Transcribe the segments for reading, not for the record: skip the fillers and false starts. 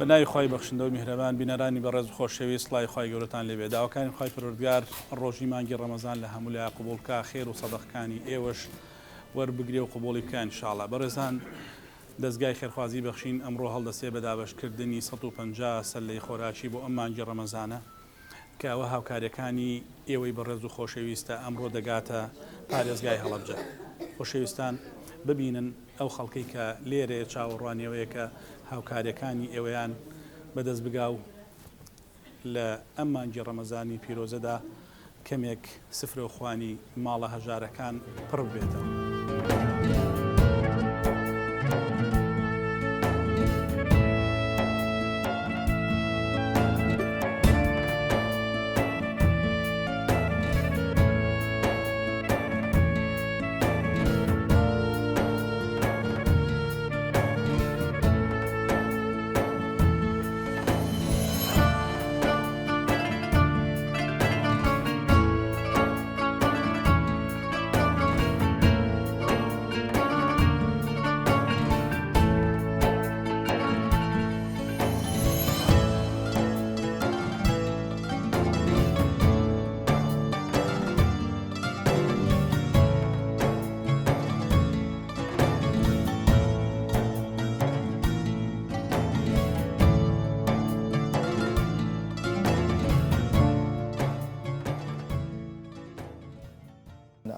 بەناوی خۆی بەخشندە و میهرەبان بینەرانی بەڕێز و خۆشەویست سڵای خۆی گەورەتان لێبێ داواکانی خۆی پەروەردگار ڕۆژی مانگی ڕەمەزان لە هەموو لای قبوڵ بکا خێر و سەدەقەکانی ئێوەش وەربگرێ و قبوڵی بکە ئینشاڵڵا. بەڕێزان دەستگای خێرخوازی بەخشین ئەمڕۆ هەڵدەستێ بە دابەشکردنی 150 سەلەی خۆراکی بۆ ئەم مانگی ڕەمەزانە کە ئەوە هاوکاریەکانی ئێوەی بەڕێز و خۆشەویستە ئەمڕۆ دەگاتە پارێزگای هەڵەبجە. خۆشەویستان ببینن ئەو خەڵکەی کە لێرێ چاوەڕوانیەوەیە کە هاوکاریەکانی ئێوەیان بەدەست بگاو لە ئەم مانگی ڕەمەزانی پیرۆزەدا کەمێک سفرە و خوانی ماڵە هەژارەکان پڕ بێتەوە.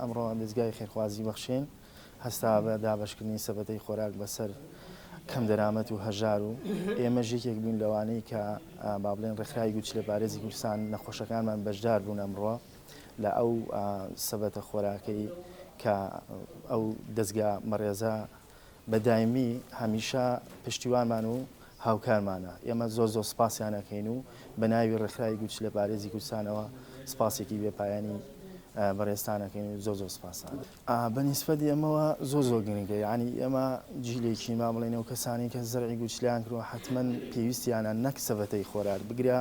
ئەمڕۆ دەستگای خێرخوازی بەخشین هەستا بە دابەشکردنی سەبەتەی خۆراک بەسەر کەم دەرامەت و هەژار و ئێمە یەکێک بوون لەوانەی کە با بڵێن ڕێکخراوی گوچ لە پارێزی کوردستان نەخۆشەکانمان بەشدار بوون ئەمڕۆ لە ئەو سەبەتە خۆراکەی کە ئەو دەستگا مەڕێزە بەدایمی هەمیشە پشتیوانمان و هاوکارمانە. ئێمە زۆر سپاسیانەکەین و بە ناوی ڕێکخراوی گوچ لە پارێزی کوردستانەوە سپاسێکی بێپایانی بەڕێستانەکەین و زۆر سپاسان. بەنسبەتی ئەمەوە زۆر گرنگە، یعنی ئێمە جیلێکی ما بڵێنەوە کەسانی کە زەرعی گوچلیان کردووە حتمما پێویستیانە نەک سەبەتەی خۆرار بگرە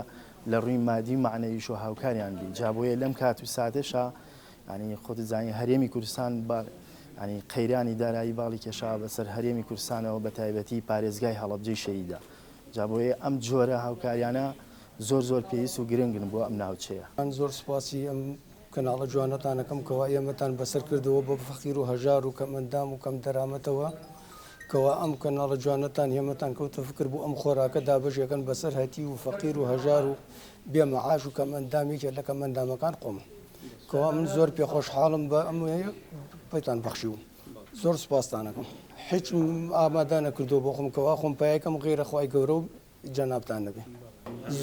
لە ڕووی مادی معنەویش و هاوکاریان بی. جا بۆیە لەم کات و ساتێشە ینی خۆت زانی هەرێمی کوردستان ینی قەیرانی دارایی باڵی کێشا بەسەر هەرێمی کوردستانەوە بە تایبەتی پارێزگای هەڵەبجەی شەیدا. جا بۆیە ئەم جۆرە هاوکاریانە زۆر پێویست و گرنگن بۆ ئەم ناوچەیە. من زۆر سپاسی ئەم کەناڵە جوانەتانەکەم کەوا ئێمەتان بەسەر کردەوە بە فەقیر و هەژار و کەم ئەندام و کەم دەرامەتەوە کەوا ئەم کەناڵە جوانەتان هێمەتان کەوتە فکر بوو ئەم خۆراکە دابەشێکەکەن بەسەر هەتی و فەقیر و هەژار و بێمەعاش و کەم ئەندامێکە لە کەم ئەندامەکان قۆم کەوا من زۆر پێخۆشحاڵم بە ئەم پێتان بەخشی و زۆر سپاستانەکەم. هیچ ئامادە نەکردەوە بۆ خۆم کەوا خۆم پایەکەم غیرە خوای گەورە و جەنابتان نەبێ.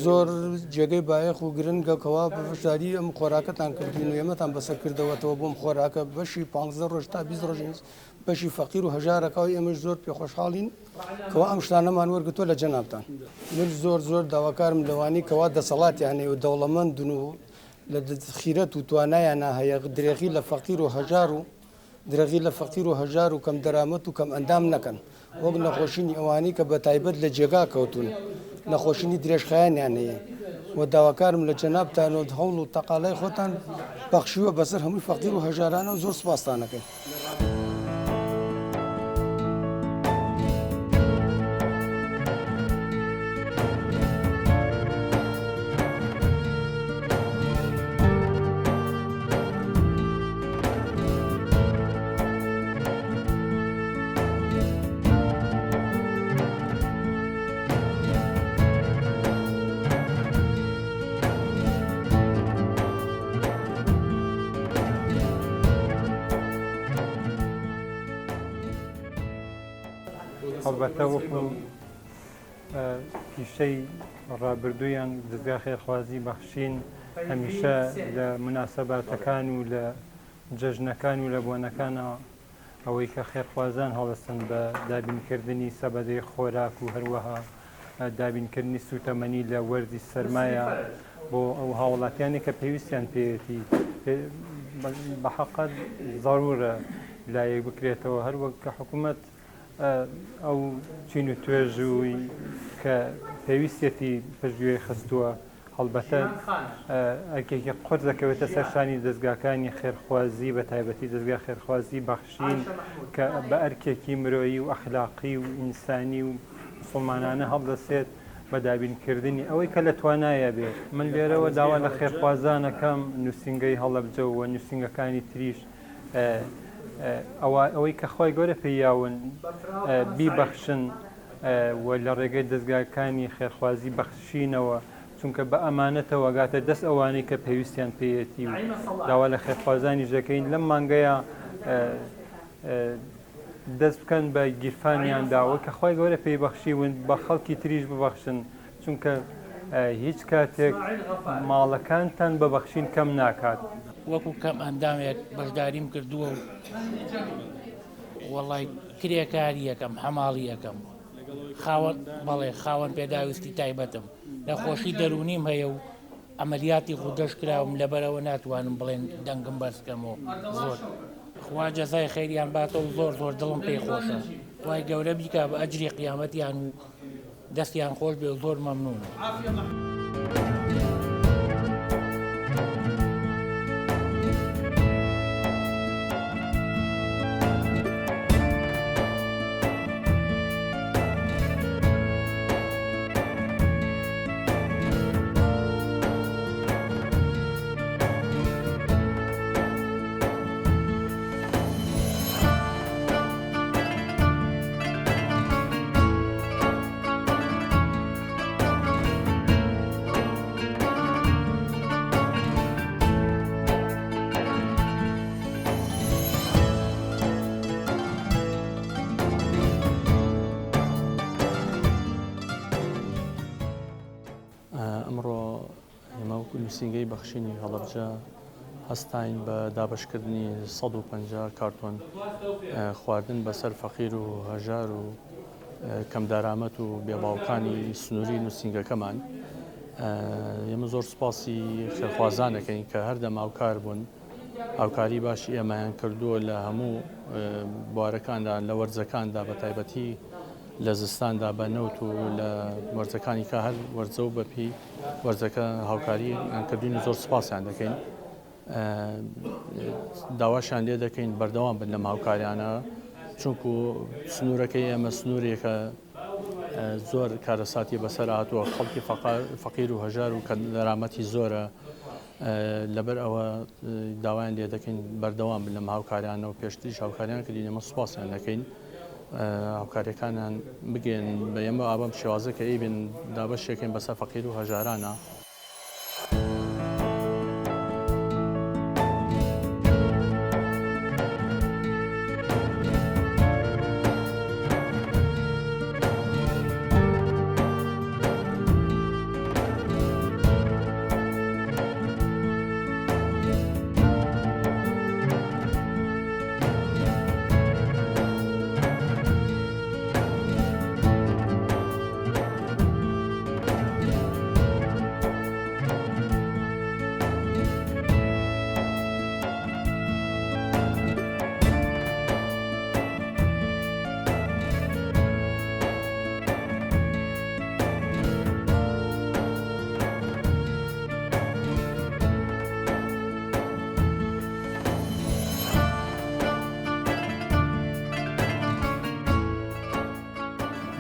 زۆر جێگەی بایەخ و گرنگەکەوا بەشداری ئەم خۆراکەتان کردین و ئێمەتان بەسەر کردەوەتەوە بۆم خۆراکە بەشی 15 ڕۆژ تا 20 ڕۆژ بەشی فەقیر و هەژارەکەەوە ئێمەش زۆر پێخۆشحاڵین کەوا ئەم شتانەمان وەرگتۆ لە جەنابتان. من زۆر داواکارم لەوانی کەوا دەسەڵاتیان هەیە و دەوڵەمەندن و لە خیرەت و توانایانە هەیە درێغی لە فەقیر و هەژار و درێغی لە فەقیر و هەژار و کەم دەرامەت و کەم ئەندام نەکەن وەک نەخۆشینی ئەوانی کە بە تایبەت لە جێگا کەوتون نەخۆشینی درێژخایانیان هەیە و داواکارم لە جەنابتان و هەوڵ و تەقالای خۆتان بەخشیوە بەسەر هەمووی فەقیر و هەژارانە و زۆر سپاستانەکەین. هەڵبەتە وەکو پیشەی ڕابردوویان دەستگا خێرخوازی بەخشین هەمیشە لە مناسەباتەکان و لە جەژنەکان و لە بۆنەکانەوە ئەوەی کە خێرخوازان هەڵەستن بە دابینکردنی سەبەدەی خۆراک و هەروەها دابینکردنی سوتەمەنی لە وەرزی سەرمایە بۆ ئەو هاوڵاتیانی کە پێویستیان پێوێتی بەحەقەت ضرورە لایەک بکرێتەوە هەروەک کە حکوومەت ئەو چین و توێژووی کە پێویستێتی پشتگوێی خستووە هەڵبەتە ئەرکێکی قورس دەکەوێتە سەرشانی دەستگاکانی خێرخوازی بە تایبەتی دەستگا خێرخوازی بەخشین کە بە ئەرکێکی مرۆیی و ئەخلاقی و ئینسانی و مسلمانانە هەڵدەسێت بەدابینکردنی ئەوەی کە لە توانایە بێت من لێرەوە داوا لە خێرخوازانەکەم نووسنگەی هەڵەبجەوە نووسنگەکانی تریش ئەوەی کە خۆی گەورە پێیاون بیبەخشن و لە ڕێگەی دەستگاکانی خێرخوازی بەخشینەوە چونکە بە ئەمانەتەوە گاتە دەست ئەوانەی کە پێویستیان پێیەتی و داوا لە خێرخوازانی ژەکەین لەم مانگەیە دەست بکەن بە گیرفانیانداوە کە خۆی گەورە پێی بەخشیون بە خەڵکی تریش ببەخشن چونکە هیچ کاتێک ماڵەکانتان ببەخشین کەم ناکات. وەکو کەم ئەندامێک بەشداریم کردووە و وەڵای کرێکاری یەکەم هەماڵی یەکەم بەڵێ خاوەن پێداویستی تایبەتم لە خۆشی دەرونیم هەیە و ئەمەلیاتی خوددەش کراوم لەبەرەوە ناتوانم بڵێن دەنگم بەرزکەمەوە زۆر خوا جەزای خەیریان باتەوە زۆر زۆر دڵم پێی خۆشە وای گەورە بیکا بە ئەجری قیامەتیان و دەستیان خۆش بێ و زۆر مەمنون. ئەمڕۆ ئێمە نووسنگەی بەخشینی هەڵەبجە هەستاین بە دابشکردنی 150 کارتۆن خواردن بەسەر فەقیر و هەژار و کەم دارامەت و بێباوکانی سنووری نووسنگەکەمان. ئێمە زۆر سوپاسی خێرخوازانەکەین کە هەردەم هاوکار بوون هاوکاری باشی ئێمەیان کردووە لە هەموو بوارەکاندا لە وەرزەکاندا بە تایبەتی لە زستاندا بە نەوت و لە وەرزەکانی کە هەر وەرزە و بەپی وەرزەکە هاوکاری کردوین و زۆر سوپاسیان دەکەین. داواشان لێ دەکەین بەردەوام بن لەم هاوکاریانە چونکو سنوورەکەی ئێمە سنوورێکە زۆر کارەساتی بەسەر هاتووە خەڵکی فەقیر و هەژار و کە دەرامەتی زۆرە لەبەر ئەوە داوایان لێ دەکەین بەردەوام بن لەم هاوکاریانە و پێشتریش هاوکاریان کردین ئێمە سوپاسیان دەکەین هاوکاریەکانیان بگەن بە ئێمە ئابەم شێوازە کە ئەیبن دابەشێکین بەسەر فەقیر و هەژارانە.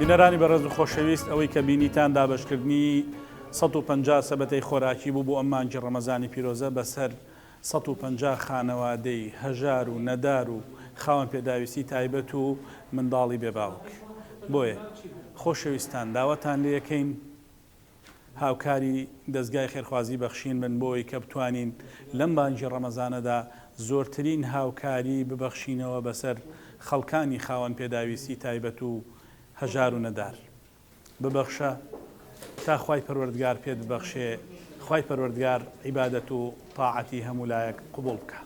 بینەرانی بەڕێز و خۆشەویست ئەوەی کە بینیتان دابشکردنی 150 سەبەتەی خۆراکی بوو بۆ ئەم مانگی ڕەمەزانی پیرۆزە بەسەر 150 خانەوادەی هەژار و نەدار و خاوەن پێداویستی تایبەت و منداڵی بێباوک. بۆیە خۆشەویستان داوەتان لێ یەکەین هاوکاری دەستگای خێرخوازی بەخشین بن بۆی کە بتوانین لەم مانگی ڕەمەزانەدا زۆرترین هاوکاری ببەخشینەوە بەسەر خەڵکانی خاوەن پێداویستی تایبەت و هەژار و نەدار. ببەخشە تا خوای پەروەردگار پێت ببەخشێ، خوای پەروەردگار عیبادەت و تاعەتی هەموو لایەک قبوڵ بکە.